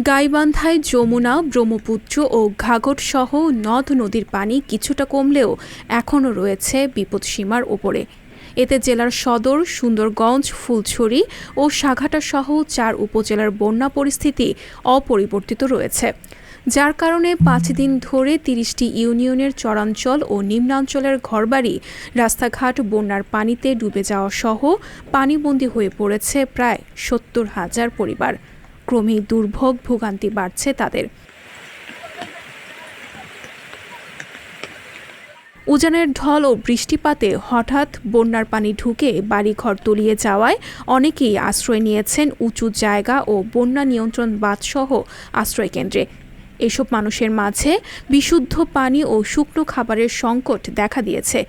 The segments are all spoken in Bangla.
গাইবান্ধায় যমুনা, ব্রহ্মপুত্র ও ঘাঘট সহ নদ নদীর পানি কিছুটা কমলেও এখনও রয়েছে বিপদসীমার ওপরে। এতে জেলার সদর, সুন্দরগঞ্জ, ফুলছড়ি ও সাঘাটা সহ ৪ উপজেলার বন্যা পরিস্থিতি অপরিবর্তিত রয়েছে, যার কারণে ৫ দিন ধরে ৩০টি ইউনিয়নের চরাঞ্চল ও নিম্নাঞ্চলের ঘরবাড়ি, রাস্তাঘাট বন্যার পানিতে ডুবে যাওয়া সহ পানিবন্দী হয়ে পড়েছে প্রায় ৭০,০০০ পরিবার। ক্রমেই দুর্ভোগ ভোগান্তি বাড়ছে তাদের। উজানের ঢল ও বৃষ্টিপাতে হঠাৎ বন্যার পানি ঢুকে বাড়িঘর তলিয়ে যাওয়ায় অনেকেই আশ্রয় নিয়েছেন উঁচু জায়গা ও বন্যা নিয়ন্ত্রণ বাঁধসহ আশ্রয়কেন্দ্রে। এসব মানুষের মাঝে বিশুদ্ধ পানি ও শুকনো খাবারের সংকট দেখা দিয়েছে।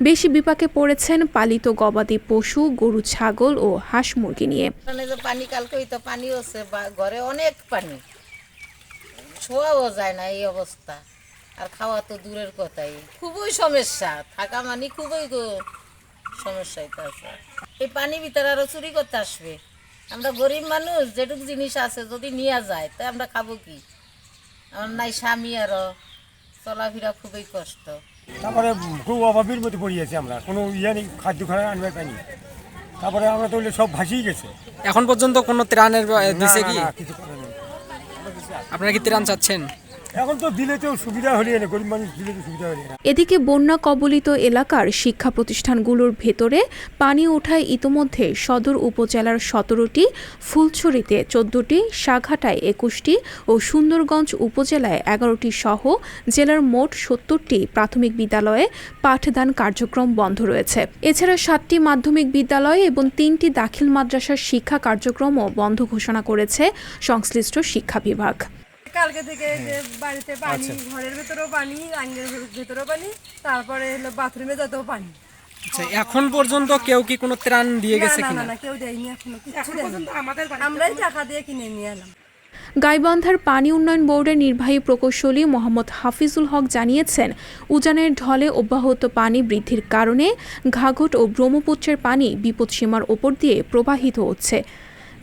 বেশি বিপাকে পড়েছেন পালিত গবাদি পশু, গরু, ছাগল ও হাঁস মুরগি নিয়ে। পানি কালকে তো পানি হচ্ছে, ঘরে অনেক পানি, শোয়াও যায় না এই অবস্থা, আর খাওয়া তো দূরের কথাই। খুবই সমস্যা, থাকা মানে খুবই সমস্যা আছে। এই পানি ভিতরে আরো চুরি করতে আসবে। আমরা গরিব মানুষ, যেটুকু জিনিস আছে যদি নিয়ে যায় তাই আমরা খাবো কি? আমার নাই স্বামী, আরো চলাফেরা খুবই কষ্ট। তারপরে খুব অভাবের মধ্যে পড়িয়েছি আমরা, কোনো ইয়ে নেই, খাদ্য খাওয়া আনবে পাইনি। তারপরে আমরা তো সব ভাসিয়ে গেছে। এখন পর্যন্ত কোনো ত্রাণের দিছে কি? কিছু করে নেই। আপনারা কি ত্রাণ চাচ্ছেন? এখন তো দিলে তো সুবিধা হলে না, গরিব মানুষ দিলে তো সুবিধা হলে না। এদিকে বন্যা কবলিত এলাকার শিক্ষা প্রতিষ্ঠানগুলোর ভেতরে পানি ওঠায় ইতোমধ্যে সদর উপজেলার ১৭টি, ফুলছড়িতে ১৪টি, সাঘাটায় ২১টি ও সুন্দরগঞ্জ উপজেলায় ১১টি সহ জেলার মোট ৭০টি প্রাথমিক বিদ্যালয়ে পাঠদান কার্যক্রম বন্ধ রয়েছে। এছাড়া ৭টি মাধ্যমিক বিদ্যালয় এবং ৩টি দাখিল মাদ্রাসার শিক্ষা কার্যক্রমও বন্ধ ঘোষণা করেছে সংশ্লিষ্ট শিক্ষা বিভাগ। কালকে থেকে যে বাড়িতে পানি, ঘরের ভেতরেও পানি, আঙ্গের ভেতরেও পানি, তারপরে হলো বাথরুমে যেতেও পানি। আচ্ছা, এখন পর্যন্ত কেউ কি কোনো ত্রাণ দিয়ে গেছে কিনা? না, কেউ দেয়নি এখনো, কিছু দেয়নি। আমরাই টাকা দিয়ে কিনে নিয়ে এলাম। গাইবান্ধার পানি উন্নয়ন বোর্ডের নির্বাহী প্রকৌশলী মোহাম্মদ হাফিজুল হক জানিয়েছেন, উজানের ঢলে অব্যাহত পানি বৃদ্ধির কারণে ঘাঘট ও ব্রহ্মপুত্রের পানি বিপদসীমার ওপর দিয়ে প্রবাহিত হচ্ছে।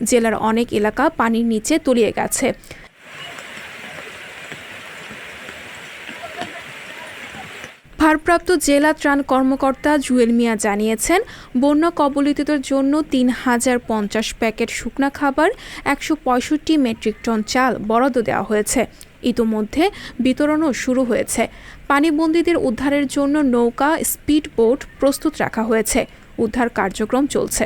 জেলার অনেক এলাকা পানির নিচে তলিয়ে গেছে। ভারপ্রাপ্ত জেলা ত্রাণ কর্মকর্তা জুয়েল মিয়া জানিয়েছেন, বন্যা কবলিতদের জন্য ৩,০৫০ প্যাকেট শুকনা খাবার, ১৬৫ মেট্রিক টন চাল বরাদ্দ দেওয়া হয়েছে। ইতোমধ্যে বিতরণও শুরু হয়েছে। পানিবন্দীদের উদ্ধারের জন্য নৌকা, স্পিড বোট প্রস্তুত রাখা হয়েছে। উদ্ধার কার্যক্রম চলছে।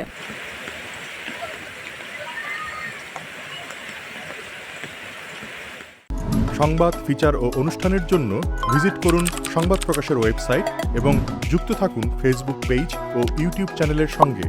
সংবাদ, ফিচার ও অনুষ্ঠানের জন্য ভিজিট করুন সংবাদ প্রকাশের ওয়েবসাইট এবং যুক্ত থাকুন ফেসবুক পেজ ও ইউটিউব চ্যানেলের সঙ্গে।